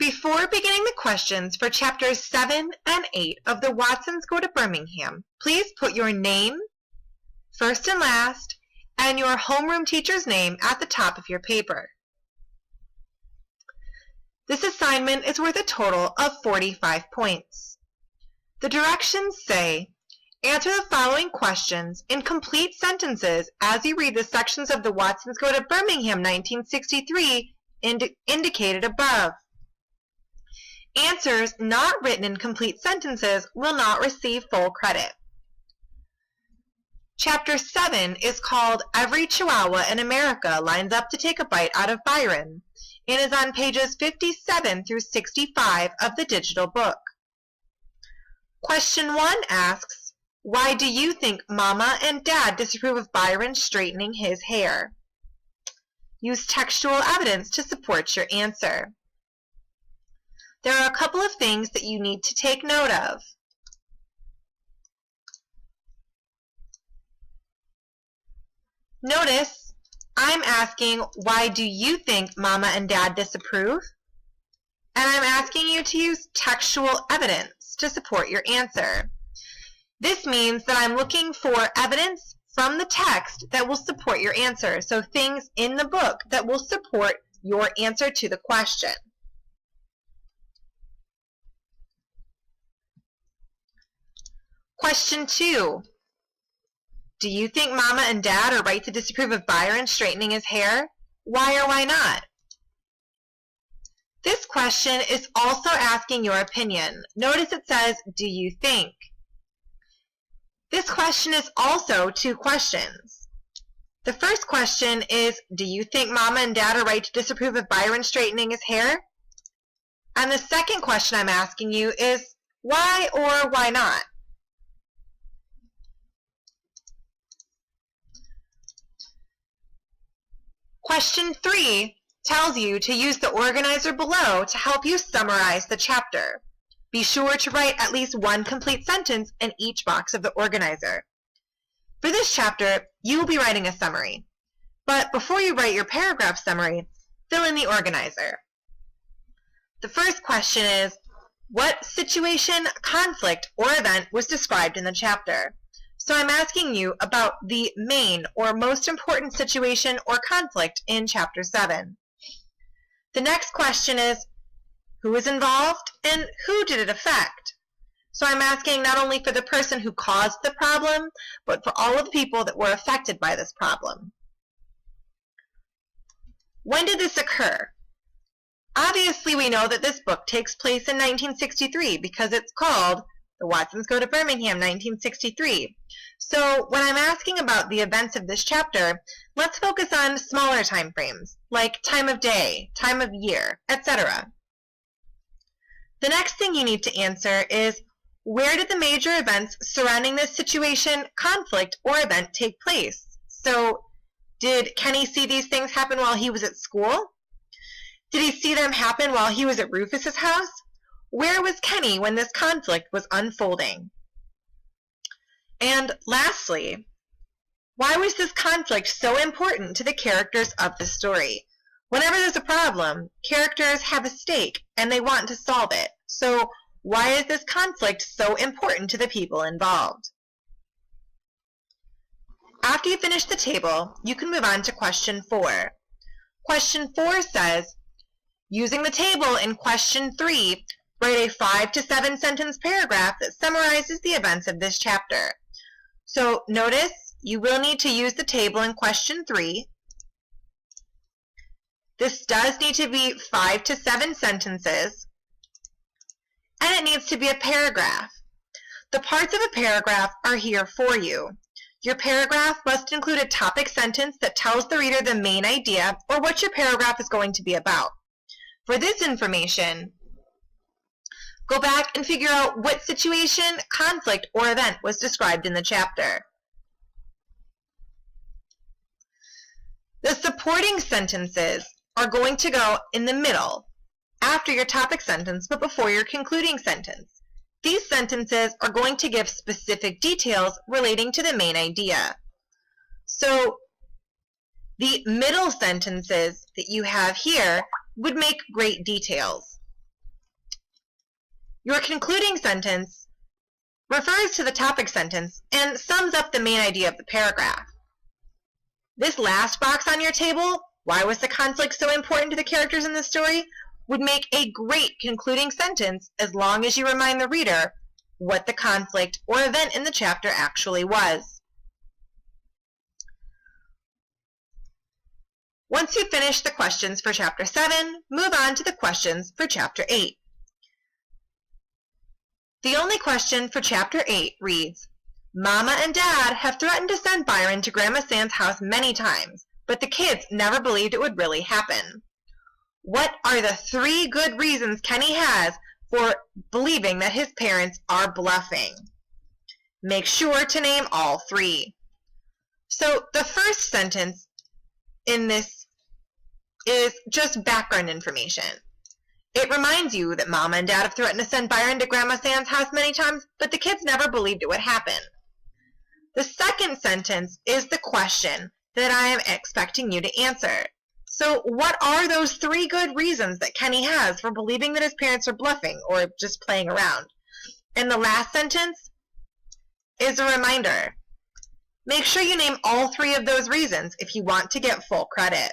Before beginning the questions for chapters 7 and 8 of the Watsons Go to Birmingham, please put your name, first and last, and your homeroom teacher's name at the top of your paper. This assignment is worth a total of 45 points. The directions say, answer the following questions in complete sentences as you read the sections of the Watsons Go to Birmingham 1963 indicated above. Answers not written in complete sentences will not receive full credit. Chapter 7 is called Every Chihuahua in America Lines Up to Take a Bite Out of Byron and is on pages 57 through 65 of the digital book. Question 1 asks, why do you think Mama and Dad disapprove of Byron straightening his hair? Use textual evidence to support your answer. There are a couple of things that you need to take note of. Notice, I'm asking, why do you think Mama and Dad disapprove? And I'm asking you to use textual evidence to support your answer. This means that I'm looking for evidence from the text that will support your answer. So things in the book that will support your answer to the question. Question 2. Do you think Mama and Dad are right to disapprove of Byron straightening his hair? Why or why not? This question is also asking your opinion. Notice it says, do you think? This question is also two questions. The first question is, do you think Mama and Dad are right to disapprove of Byron straightening his hair? And the second question I'm asking you is, why or why not? Question 3 tells you to use the organizer below to help you summarize the chapter. Be sure to write at least one complete sentence in each box of the organizer. For this chapter, you will be writing a summary. But before you write your paragraph summary, fill in the organizer. The first question is, what situation, conflict, or event was described in the chapter? So I'm asking you about the main or most important situation or conflict in Chapter 7. The next question is, who was involved and who did it affect? So I'm asking not only for the person who caused the problem, but for all of the people that were affected by this problem. When did this occur? Obviously, we know that this book takes place in 1963 because it's called The Watsons Go to Birmingham 1963. So when I'm asking about the events of this chapter, let's focus on smaller time frames, like time of day, time of year, etc. The next thing you need to answer is, where did the major events surrounding this situation, conflict, or event take place? So, did Kenny see these things happen while he was at school? Did he see them happen while he was at Rufus's house? Where was Kenny when this conflict was unfolding? And lastly, why was this conflict so important to the characters of the story? Whenever there's a problem, characters have a stake and they want to solve it. So why is this conflict so important to the people involved? After you finish the table, you can move on to question 4. Question 4 says, using the table in question 3, write a 5 to 7 sentence paragraph that summarizes the events of this chapter. So notice you will need to use the table in question 3. This does need to be 5 to 7 sentences, and it needs to be a paragraph. The parts of a paragraph are here for you. Your paragraph must include a topic sentence that tells the reader the main idea or what your paragraph is going to be about. For this information, go back and figure out what situation, conflict, or event was described in the chapter. The supporting sentences are going to go in the middle, after your topic sentence, but before your concluding sentence. These sentences are going to give specific details relating to the main idea. So the middle sentences that you have here would make great details. Your concluding sentence refers to the topic sentence and sums up the main idea of the paragraph. This last box on your table, why was the conflict so important to the characters in the story, would make a great concluding sentence as long as you remind the reader what the conflict or event in the chapter actually was. Once you finish the questions for Chapter 7, move on to the questions for Chapter 8. The only question for Chapter 8 reads, Mama and Dad have threatened to send Byron to Grandma Sand's house many times, but the kids never believed it would really happen. What are the 3 good reasons Kenny has for believing that his parents are bluffing? Make sure to name all 3. So the first sentence in this is just background information. It reminds you that Mama and Dad have threatened to send Byron to Grandma Sand's house many times, but the kids never believed it would happen. The second sentence is the question that I am expecting you to answer. So what are those 3 good reasons that Kenny has for believing that his parents are bluffing or just playing around? And the last sentence is a reminder. Make sure you name all 3 of those reasons if you want to get full credit.